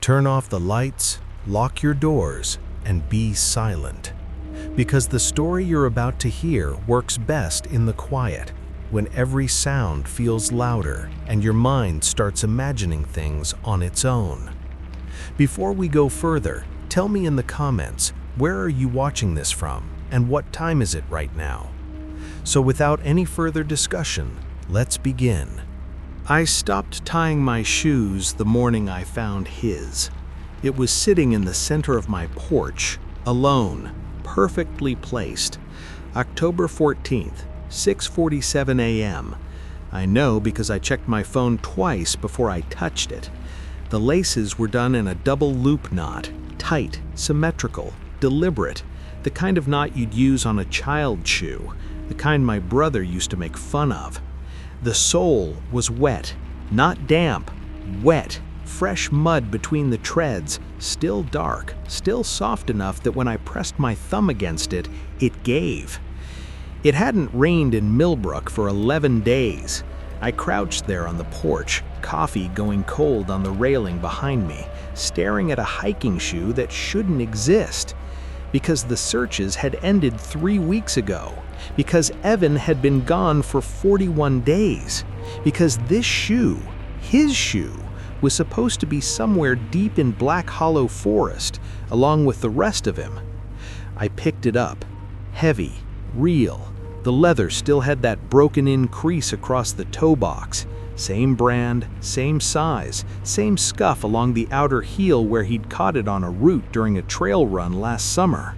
Turn off the lights, lock your doors, and be silent. Because the story you're about to hear works best in the quiet, when every sound feels louder and your mind starts imagining things on its own. Before we go further, tell me in the comments, where are you watching this from and what time is it right now? So without any further discussion, let's begin. I stopped tying my shoes the morning I found his. It was sitting in the center of my porch, alone, perfectly placed. October 14th, 6:47 a.m. I know because I checked my phone twice before I touched it. The laces were done in a double loop knot, tight, symmetrical, deliberate, the kind of knot you'd use on a child's shoe, the kind my brother used to make fun of. The sole was wet, not damp, wet, fresh mud between the treads, still dark, still soft enough that when I pressed my thumb against it, it gave. It hadn't rained in Millbrook for 11 days. I crouched there on the porch, coffee going cold on the railing behind me, staring at a hiking shoe that shouldn't exist. Because the searches had ended 3 weeks ago. Because Evan had been gone for 41 days. Because this shoe, his shoe, was supposed to be somewhere deep in Black Hollow Forest, along with the rest of him. I picked it up. Heavy, real. The leather still had that broken-in crease across the toe box. Same brand, same size, same scuff along the outer heel where he'd caught it on a route during a trail run last summer.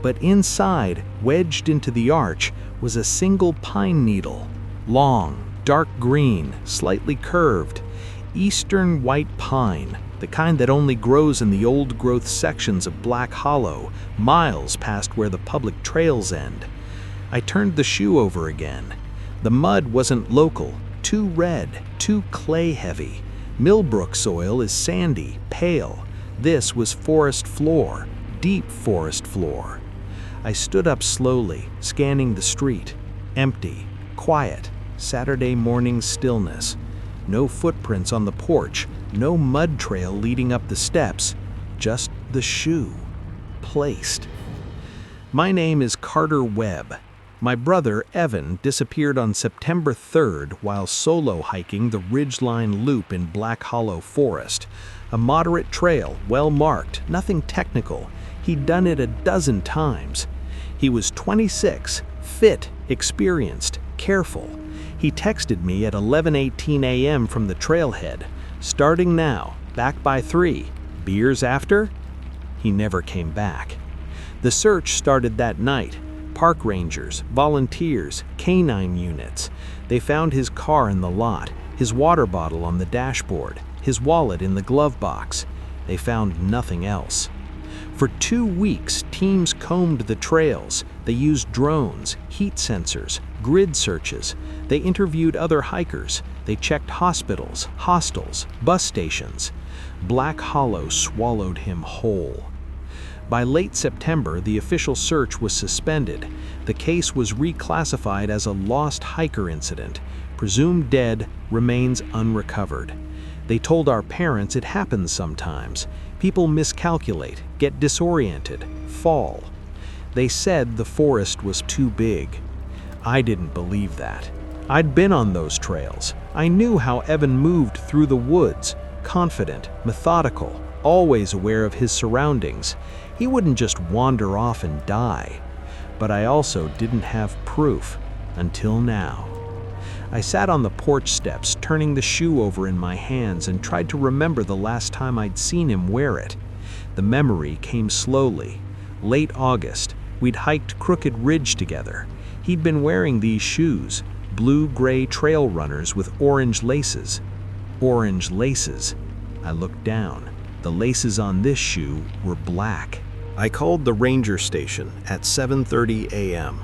But inside, wedged into the arch, was a single pine needle. Long, dark green, slightly curved. Eastern white pine, the kind that only grows in the old-growth sections of Black Hollow, miles past where the public trails end. I turned the shoe over again. The mud wasn't local, too red, too clay-heavy. Millbrook soil is sandy, pale. This was forest floor, deep forest floor. I stood up slowly, scanning the street. Empty, quiet, Saturday morning stillness. No footprints on the porch, no mud trail leading up the steps, just the shoe, placed. My name is Carter Webb. My brother, Evan, disappeared on September 3rd while solo hiking the Ridgeline Loop in Black Hollow Forest. A moderate trail, well marked, nothing technical. He'd done it a dozen times. He was 26, fit, experienced, careful. He texted me at 11:18 a.m. from the trailhead. Starting now, back by 3. Beers after? He never came back. The search started that night. Park rangers, volunteers, canine units. They found his car in the lot, his water bottle on the dashboard, his wallet in the glove box. They found nothing else. For 2 weeks, teams combed the trails. They used drones, heat sensors, grid searches. They interviewed other hikers. They checked hospitals, hostels, bus stations. Black Hollow swallowed him whole. By late September, the official search was suspended. The case was reclassified as a lost hiker incident. Presumed dead, remains unrecovered. They told our parents it happens sometimes. People miscalculate, get disoriented, fall. They said the forest was too big. I didn't believe that. I'd been on those trails. I knew how Evan moved through the woods, confident, methodical, always aware of his surroundings. He wouldn't just wander off and die. But I also didn't have proof, until now. I sat on the porch steps, turning the shoe over in my hands and tried to remember the last time I'd seen him wear it. The memory came slowly. Late August, we'd hiked Crooked Ridge together. He'd been wearing these shoes, blue-gray trail runners with orange laces. Orange laces. I looked down. The laces on this shoe were black. I called the ranger station at 7:30 a.m.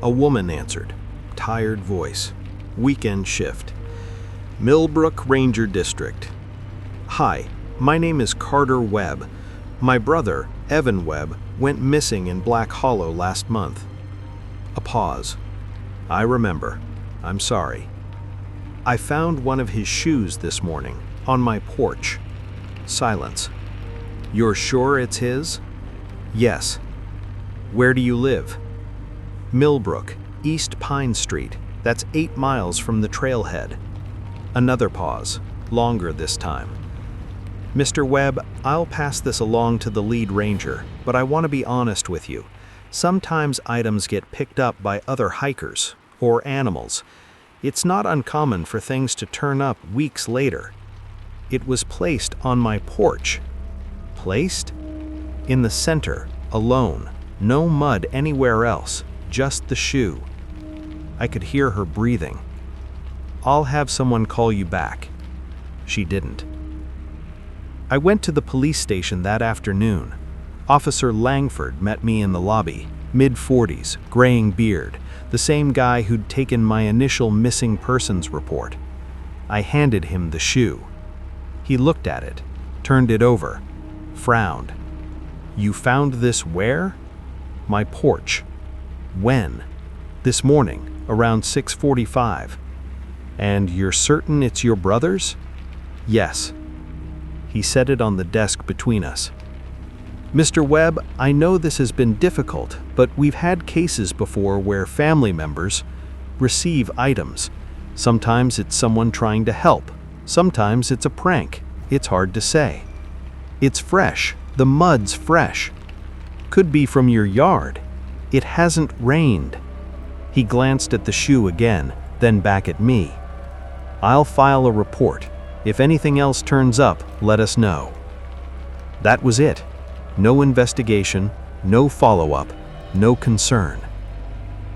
A woman answered. Tired voice. Weekend shift. Millbrook Ranger District. Hi, my name is Carter Webb. My brother, Evan Webb, went missing in Black Hollow last month. A pause. I remember. I'm sorry. I found one of his shoes this morning, on my porch. Silence. You're sure it's his? Yes. Where do you live? Millbrook, East Pine Street. That's 8 miles from the trailhead. Another pause, longer this time. Mr. Webb, I'll pass this along to the lead ranger, but I want to be honest with you. Sometimes items get picked up by other hikers or animals. It's not uncommon for things to turn up weeks later. It was placed on my porch. Placed? In the center, alone. No mud anywhere else, just the shoe. I could hear her breathing. I'll have someone call you back. She didn't. I went to the police station that afternoon. Officer Langford met me in the lobby, mid-40s, graying beard, the same guy who'd taken my initial missing persons report. I handed him the shoe. He looked at it, turned it over, frowned. You found this where? My porch. When? This morning, around 6:45. And you're certain it's your brother's? Yes. He set it on the desk between us. Mr. Webb, I know this has been difficult, but we've had cases before where family members receive items. Sometimes it's someone trying to help. Sometimes it's a prank. It's hard to say. It's fresh. The mud's fresh. Could be from your yard. It hasn't rained. He glanced at the shoe again, then back at me. I'll file a report. If anything else turns up, let us know. That was it. No investigation, no follow-up, no concern.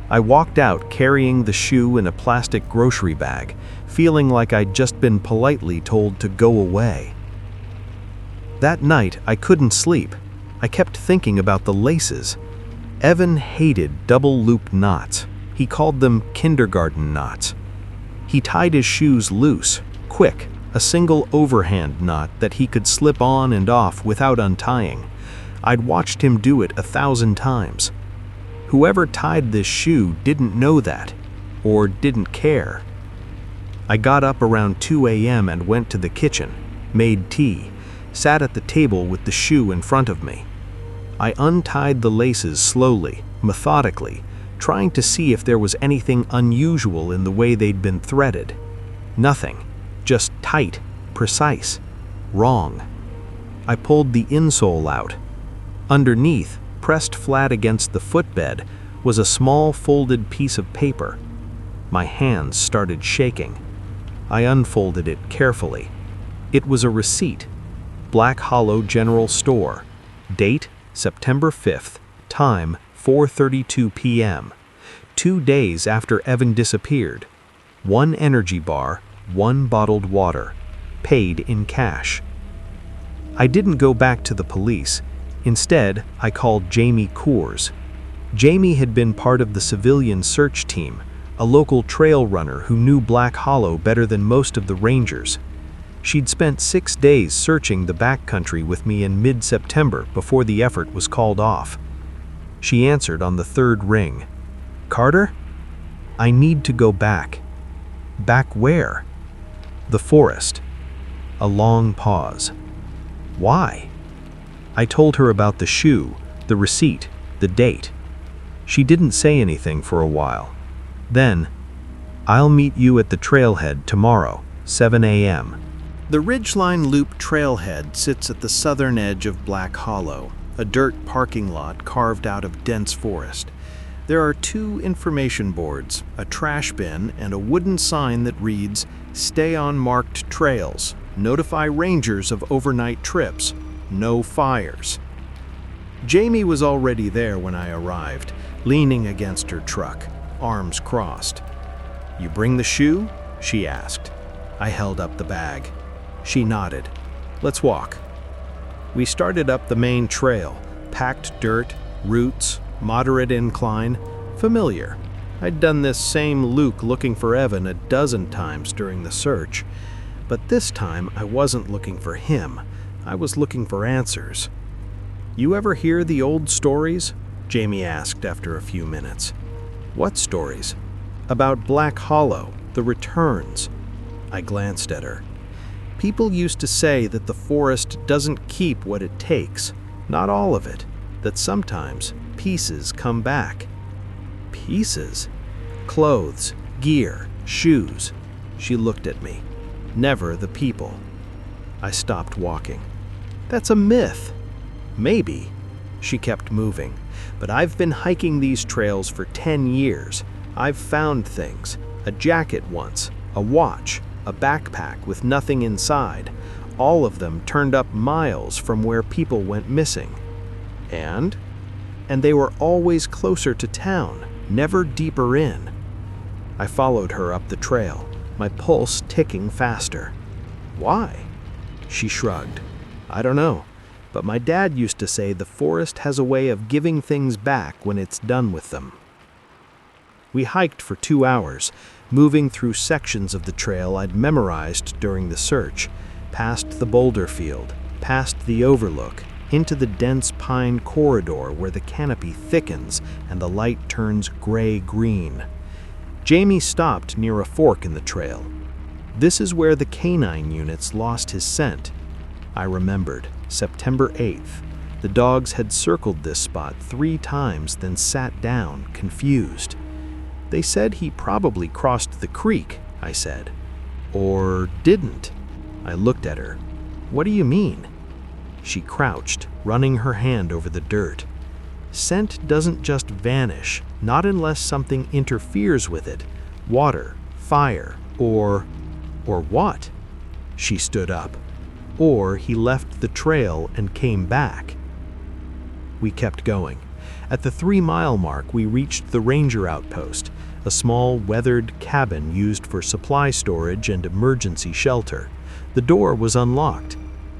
I walked out carrying the shoe in a plastic grocery bag, feeling like I'd just been politely told to go away. That night, I couldn't sleep. I kept thinking about the laces. Evan hated double-loop knots. He called them kindergarten knots. He tied his shoes loose, quick, a single overhand knot that he could slip on and off without untying. I'd watched him do it 1,000 times. Whoever tied this shoe didn't know that, or didn't care. I got up around 2 a.m. and went to the kitchen, made tea, sat at the table with the shoe in front of me. I untied the laces slowly, methodically, trying to see if there was anything unusual in the way they'd been threaded. Nothing, just tight, precise, wrong. I pulled the insole out. Underneath, pressed flat against the footbed, was a small folded piece of paper. My hands started shaking. I unfolded it carefully. It was a receipt. Black Hollow General Store. Date, September 5th. Time, 4:32 p.m. 2 days after Evan disappeared. 1 energy bar, 1 bottled water. Paid in cash. I didn't go back to the police. Instead, I called Jamie Coors. Jamie had been part of the civilian search team, a local trail runner who knew Black Hollow better than most of the rangers. She'd spent 6 days searching the backcountry with me in mid-September before the effort was called off. She answered on the 3rd ring. Carter? I need to go back. Back where? The forest. A long pause. Why? I told her about the shoe, the receipt, the date. She didn't say anything for a while. Then, I'll meet you at the trailhead tomorrow, 7 a.m. The Ridgeline Loop trailhead sits at the southern edge of Black Hollow, a dirt parking lot carved out of dense forest. There are 2 information boards, a trash bin, and a wooden sign that reads, "Stay on marked trails. Notify rangers of overnight trips. No fires." Jamie was already there when I arrived, leaning against her truck, arms crossed. "You bring the shoe?" she asked. I held up the bag. She nodded. "Let's walk." We started up the main trail, packed dirt, roots, moderate incline, familiar. I'd done this same Luke looking for Evan a dozen times during the search. But this time I wasn't looking for him. I was looking for answers. "You ever hear the old stories?" Jamie asked after a few minutes. "What stories?" "About Black Hollow, the returns." I glanced at her. People used to say that the forest doesn't keep what it takes, not all of it, that sometimes pieces come back. Pieces? Clothes, gear, shoes. She looked at me. Never the people. I stopped walking. That's a myth. Maybe. She kept moving. But I've been hiking these trails for 10 years. I've found things. A jacket once, a watch, a backpack with nothing inside. All of them turned up miles from where people went missing. And they were always closer to town, never deeper in. I followed her up the trail, my pulse ticking faster. Why? She shrugged. I don't know, but my dad used to say the forest has a way of giving things back when it's done with them. We hiked for 2 hours, moving through sections of the trail I'd memorized during the search, past the boulder field, past the overlook, into the dense pine corridor where the canopy thickens and the light turns gray-green. Jamie stopped near a fork in the trail. This is where the canine units lost his scent. I remembered, September 8th. The dogs had circled this spot 3 times, then sat down, confused. They said he probably crossed the creek, I said. Or didn't. I looked at her. What do you mean? She crouched, running her hand over the dirt. Scent doesn't just vanish, not unless something interferes with it. Water, fire, or what? She stood up. Or he left the trail and came back. We kept going. At the 3-mile mark, we reached the ranger outpost, a small, weathered cabin used for supply storage and emergency shelter. The door was unlocked.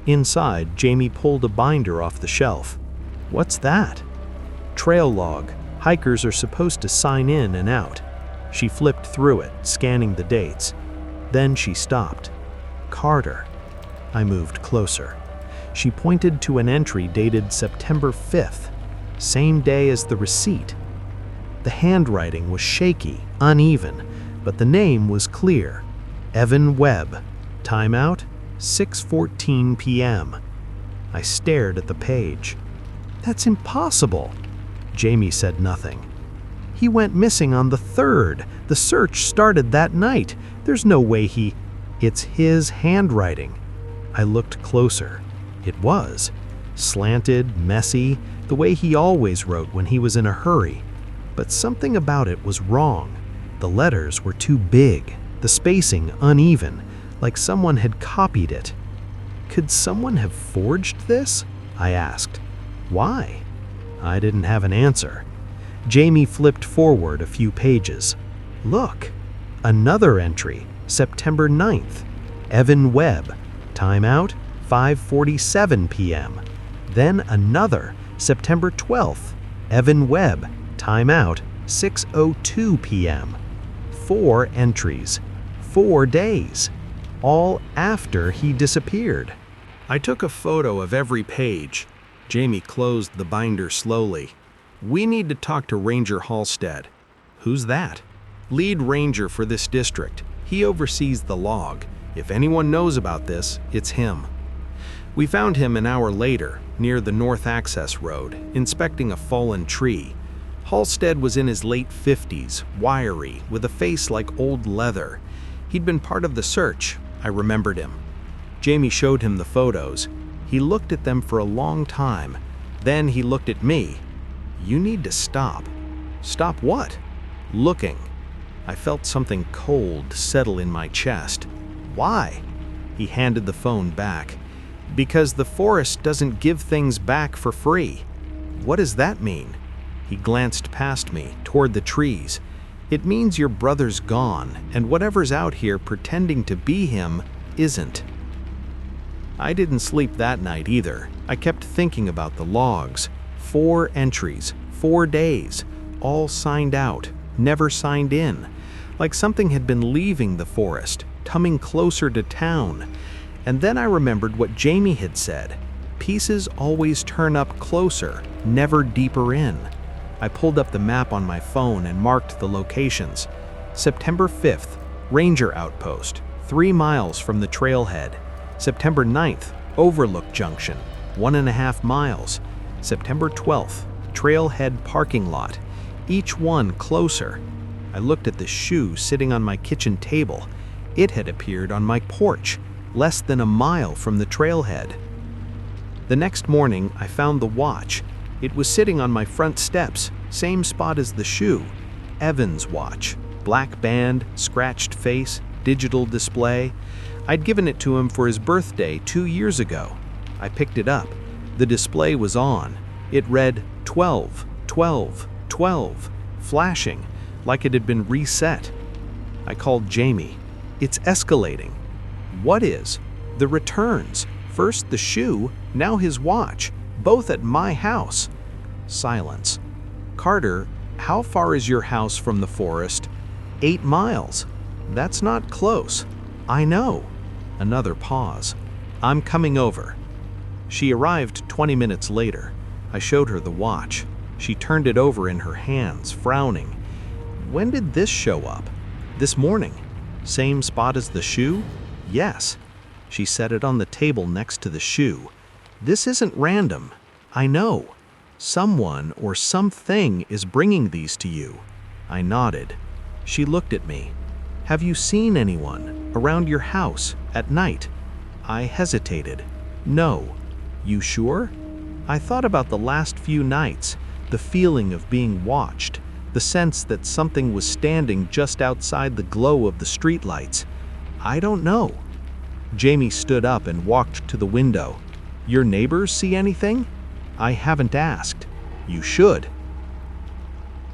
Inside, Jamie pulled a binder off the shelf. What's that? Trail log. Hikers are supposed to sign in and out. She flipped through it, scanning the dates. Then she stopped. Carter. I moved closer. She pointed to an entry dated September 5th, same day as the receipt. The handwriting was shaky, uneven, but the name was clear. Evan Webb. Timeout, 6:14 p.m. I stared at the page. That's impossible. Jamie said nothing. He went missing on the 3rd. The search started that night. There's no way It's his handwriting. I looked closer. It was. Slanted, messy, the way he always wrote when he was in a hurry. But something about it was wrong. The letters were too big, the spacing uneven, like someone had copied it. Could someone have forged this? I asked. Why? I didn't have an answer. Jamie flipped forward a few pages. Look, another entry, September 9th. Evan Webb. Timeout, 5:47 p.m. Then another, September 12th. Evan Webb. Timeout, 6:02 p.m. 4 entries, 4 days, all after he disappeared. I took a photo of every page. Jamie closed the binder slowly. We need to talk to Ranger Halstead. Who's that? Lead ranger for this district. He oversees the log. If anyone knows about this, it's him. We found him an hour later, near the North Access Road, inspecting a fallen tree. Halstead was in his late 50s, wiry, with a face like old leather. He'd been part of the search. I remembered him. Jamie showed him the photos. He looked at them for a long time. Then he looked at me. You need to stop. Stop what? Looking. I felt something cold settle in my chest. Why? He handed the phone back. Because the forest doesn't give things back for free. What does that mean? He glanced past me, toward the trees. It means your brother's gone, and whatever's out here pretending to be him isn't. I didn't sleep that night either. I kept thinking about the logs. 4 entries, 4 days, all signed out, never signed in. Like something had been leaving the forest, coming closer to town. And then I remembered what Jamie had said. Pieces always turn up closer, never deeper in. I pulled up the map on my phone and marked the locations. September 5th, Ranger Outpost, 3 miles from the trailhead. September 9th, Overlook Junction, 1.5 miles. September 12th, Trailhead Parking Lot, each one closer. I looked at the shoe sitting on my kitchen table. It had appeared on my porch, less than a mile from the trailhead. The next morning, I found the watch. It was sitting on my front steps, same spot as the shoe. Evan's watch, black band, scratched face, digital display. I'd given it to him for his birthday 2 years ago. I picked it up. The display was on. It read 12, 12, 12, flashing, like it had been reset. I called Jamie. It's escalating. What is? The returns. First the shoe, now his watch, both at my house. Silence. Carter, how far is your house from the forest? 8 miles. That's not close. I know. Another pause. I'm coming over. She arrived 20 minutes later. I showed her the watch. She turned it over in her hands, frowning. When did this show up? This morning. Same spot as the shoe? Yes. She set it on the table next to the shoe. This isn't random. I know. Someone or something is bringing these to you. I nodded. She looked at me. Have you seen anyone around your house at night? I hesitated. No. You sure? I thought about the last few nights, the feeling of being watched, the sense that something was standing just outside the glow of the streetlights. I don't know. Jamie stood up and walked to the window. Your neighbors see anything? I haven't asked. You should.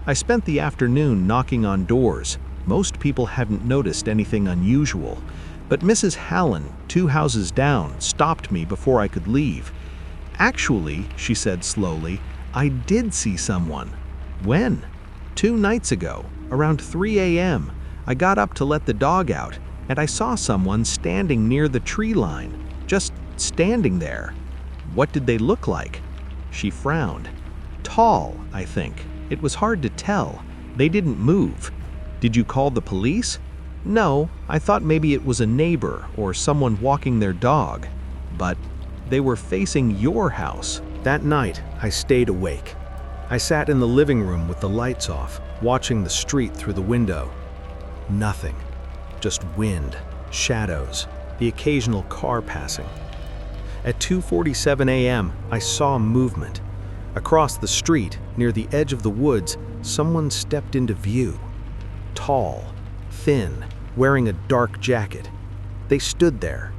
I spent the afternoon knocking on doors. Most people hadn't noticed anything unusual, but Mrs. Hallen, 2 houses down, stopped me before I could leave. Actually, she said slowly, I did see someone. When? 2 nights ago, around 3 a.m. I got up to let the dog out, and I saw someone standing near the tree line, just standing there. What did they look like? She frowned. Tall, I think. It was hard to tell. They didn't move. Did you call the police? No, I thought maybe it was a neighbor or someone walking their dog. But they were facing your house. That night, I stayed awake. I sat in the living room with the lights off, watching the street through the window. Nothing. Just wind, shadows, the occasional car passing. At 2:47 a.m., I saw movement. Across the street, near the edge of the woods, someone stepped into view. Tall, thin, wearing a dark jacket. They stood there,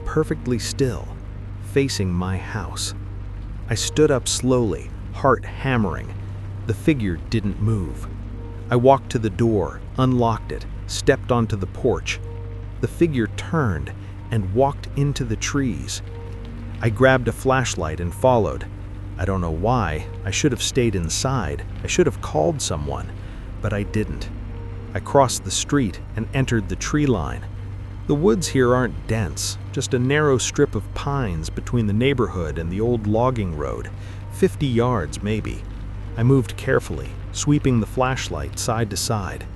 perfectly still, facing my house. I stood up slowly, heart hammering. The figure didn't move. I walked to the door, unlocked it, stepped onto the porch. The figure turned and walked into the trees. I grabbed a flashlight and followed. I don't know why. I should have stayed inside. I should have called someone, but I didn't. I crossed the street and entered the tree line. The woods here aren't dense, just a narrow strip of pines between the neighborhood and the old logging road, 50 yards maybe. I moved carefully, sweeping the flashlight side to side.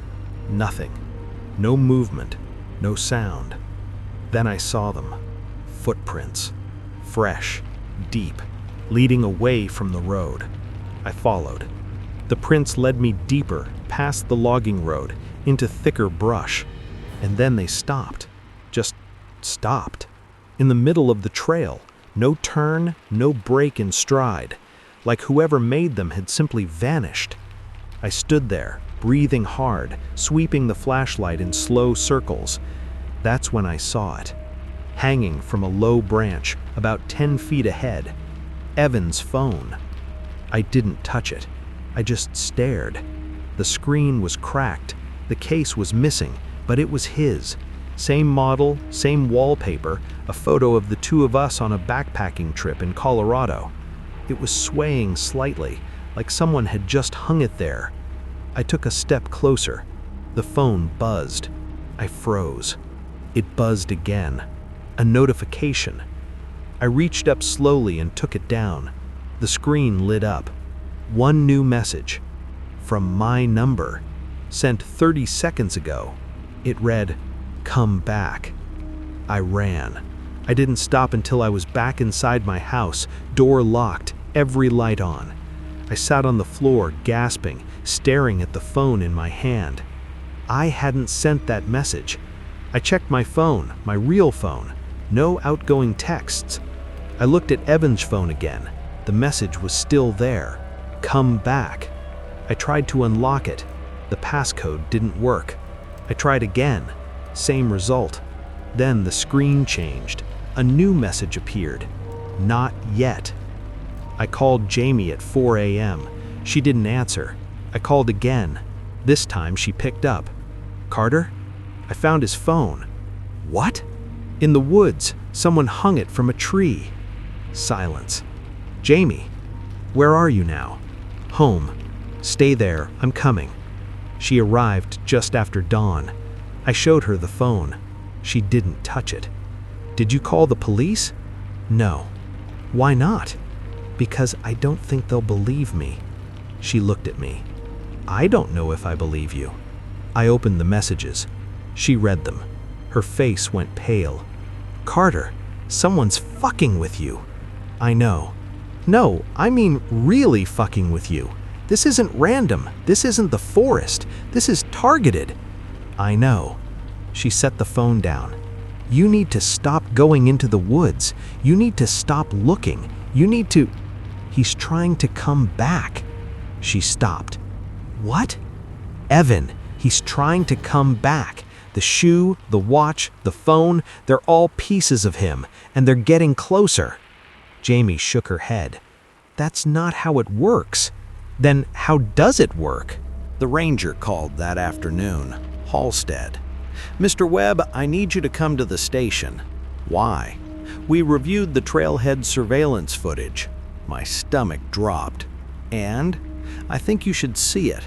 Nothing. No movement, no sound. Then I saw them. Footprints. Fresh, deep, leading away from the road. I followed. The prints led me deeper, past the logging road, into thicker brush. And then they stopped. Just stopped. In the middle of the trail. No turn, no break in stride. Like whoever made them had simply vanished. I stood there, breathing hard, sweeping the flashlight in slow circles. That's when I saw it. Hanging from a low branch, about 10 feet ahead. Evan's phone. I didn't touch it. I just stared. The screen was cracked. The case was missing, but it was his. Same model, same wallpaper, a photo of the 2 of us on a backpacking trip in Colorado. It was swaying slightly, like someone had just hung it there. I took a step closer. The phone buzzed. I froze. It buzzed again. A notification. I reached up slowly and took it down. The screen lit up. One new message. From my number. Sent 30 seconds ago. It read, "Come back." I ran. I didn't stop until I was back inside my house, door locked, every light on. I sat on the floor, gasping, staring at the phone in my hand. I hadn't sent that message. I checked my phone, my real phone. No outgoing texts. I looked at Evan's phone again. The message was still there. Come back. I tried to unlock it. The passcode didn't work. I tried again. Same result. Then the screen changed. A new message appeared. Not yet. I called Jamie at 4 a.m. She didn't answer. I called again. This time she picked up. Carter? I found his phone. What? In the woods. Someone hung it from a tree. Silence. Jamie, where are you now? Home. Stay there. I'm coming. She arrived just after dawn. I showed her the phone. She didn't touch it. Did you call the police? No. Why not? Because I don't think they'll believe me. She looked at me. I don't know if I believe you. I opened the messages. She read them. Her face went pale. Carter, someone's fucking with you. I know. No, I mean really fucking with you. This isn't random. This isn't the forest. This is targeted. I know. She set the phone down. You need to stop going into the woods. You need to stop looking. You need to... He's trying to come back. She stopped. What? Evan, he's trying to come back. The shoe, the watch, the phone, they're all pieces of him, and they're getting closer. Jamie shook her head. That's not how it works. Then how does it work? The ranger called that afternoon, Halstead. Mr. Webb, I need you to come to the station. Why? We reviewed the trailhead surveillance footage. My stomach dropped. And I think you should see it.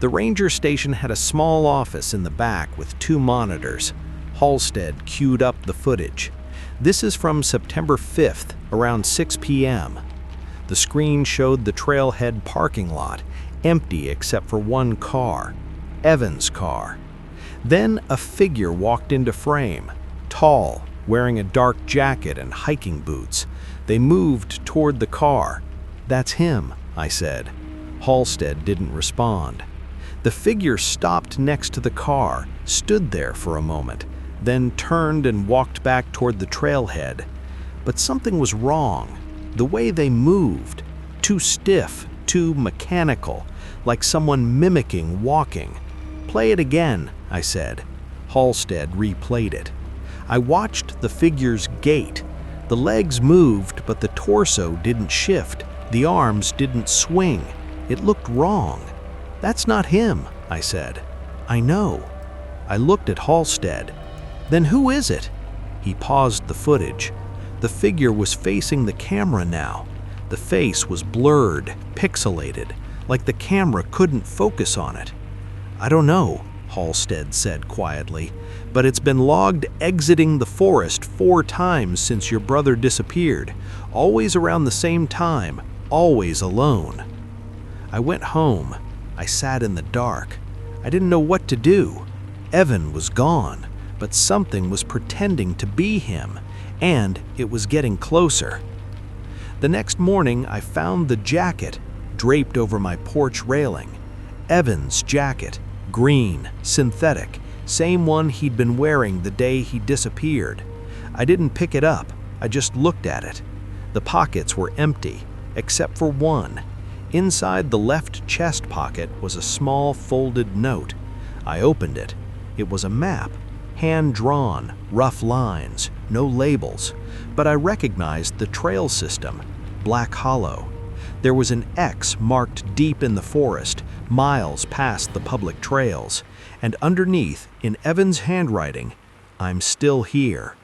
The ranger station had a small office in the back with 2 monitors. Halstead queued up the footage. This is from September 5th, around 6 p.m. The screen showed the trailhead parking lot, empty except for one car, Evan's car. Then a figure walked into frame, tall, wearing a dark jacket and hiking boots. They moved toward the car. That's him, I said. Halstead didn't respond. The figure stopped next to the car, stood there for a moment, then turned and walked back toward the trailhead. But something was wrong. The way they moved, too stiff, too mechanical, like someone mimicking walking. Play it again, I said. Halstead replayed it. I watched the figure's gait. The legs moved, but the torso didn't shift. The arms didn't swing. It looked wrong. That's not him, I said. I know. I looked at Halstead. Then who is it? He paused the footage. The figure was facing the camera now. The face was blurred, pixelated, like the camera couldn't focus on it. I don't know, Halstead said quietly, but it's been logged exiting the forest 4 times since your brother disappeared, always around the same time, always alone. I went home. I sat in the dark. I didn't know what to do. Evan was gone, but something was pretending to be him, and it was getting closer. The next morning, I found the jacket draped over my porch railing. Evan's jacket, green, synthetic, same one he'd been wearing the day he disappeared. I didn't pick it up, I just looked at it. The pockets were empty, except for one. Inside the left chest pocket was a small folded note. I opened it. It was a map, hand-drawn, rough lines, no labels, but I recognized the trail system, Black Hollow. There was an X marked deep in the forest, miles past the public trails, and underneath, in Evan's handwriting, I'm still here.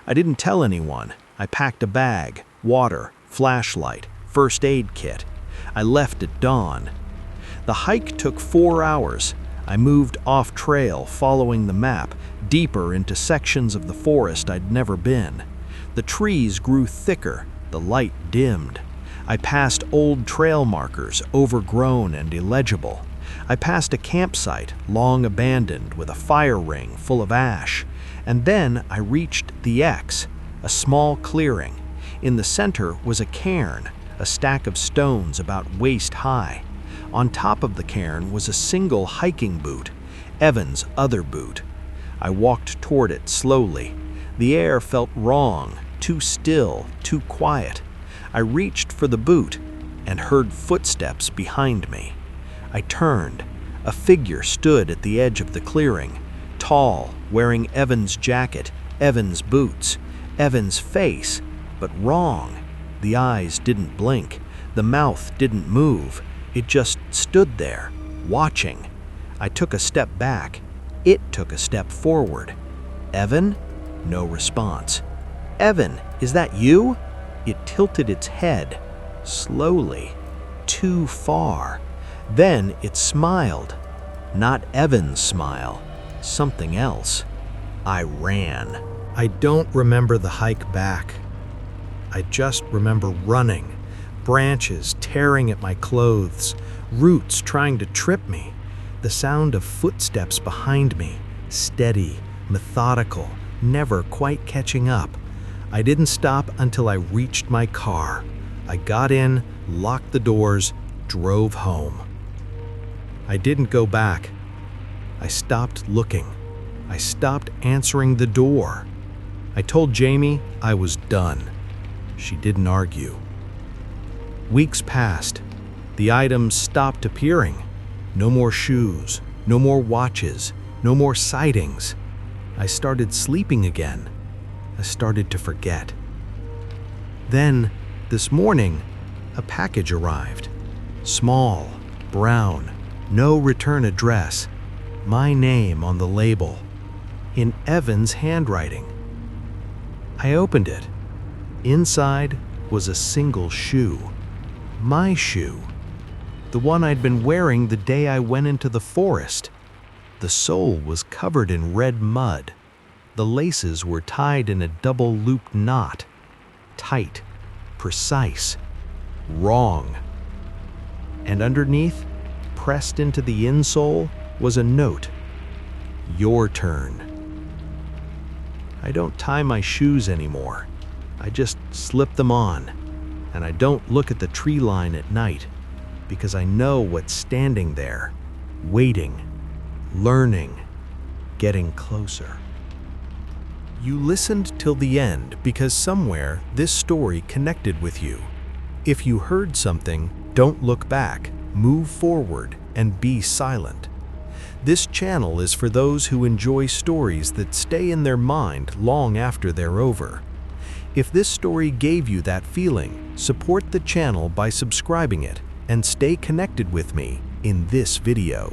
I didn't tell anyone. I packed a bag, water, flashlight, first aid kit. I left at dawn. The hike took 4 hours. I moved off-trail, following the map, deeper into sections of the forest I'd never been. The trees grew thicker, the light dimmed. I passed old trail markers, overgrown and illegible. I passed a campsite, long abandoned, with a fire ring full of ash. And then I reached the X, A small clearing. In the center was a cairn, a stack of stones about waist high. On top of the cairn was a single hiking boot, Evan's other boot. I walked toward it slowly. The air felt wrong, too still, too quiet. I reached for the boot and heard footsteps behind me. I turned. A figure stood at the edge of the clearing, tall, wearing Evan's jacket, Evan's boots, Evan's face, but wrong. The eyes didn't blink. The mouth didn't move. It just stood there, watching. I took a step back. It took a step forward. Evan? No response. Evan, is that you? It tilted its head, slowly, too far. Then it smiled. Not Evan's smile, something else. I ran. I don't remember the hike back. I just remember running, branches tearing at my clothes, roots trying to trip me, the sound of footsteps behind me, steady, methodical, never quite catching up. I didn't stop until I reached my car. I got in, locked the doors, drove home. I didn't go back. I stopped looking. I stopped answering the door. I told Jamie I was done. She didn't argue. Weeks passed. The items stopped appearing. No more shoes, no more watches, no more sightings. I started sleeping again. I started to forget. Then, this morning, a package arrived. Small, brown, no return address. My name on the label, in Evan's handwriting. I opened it. Inside was a single shoe. My shoe. The one I'd been wearing the day I went into the forest. The sole was covered in red mud. The laces were tied in a double-looped knot. Tight, precise, wrong. And underneath, pressed into the insole, was a note. Your turn. I don't tie my shoes anymore. I just slip them on. And I don't look at the tree line at night because I know what's standing there, waiting, learning, getting closer. You listened till the end because somewhere this story connected with you. If you heard something, don't look back, move forward, and be silent. This channel is for those who enjoy stories that stay in their mind long after they're over. If this story gave you that feeling, support the channel by subscribing it and stay connected with me in this video.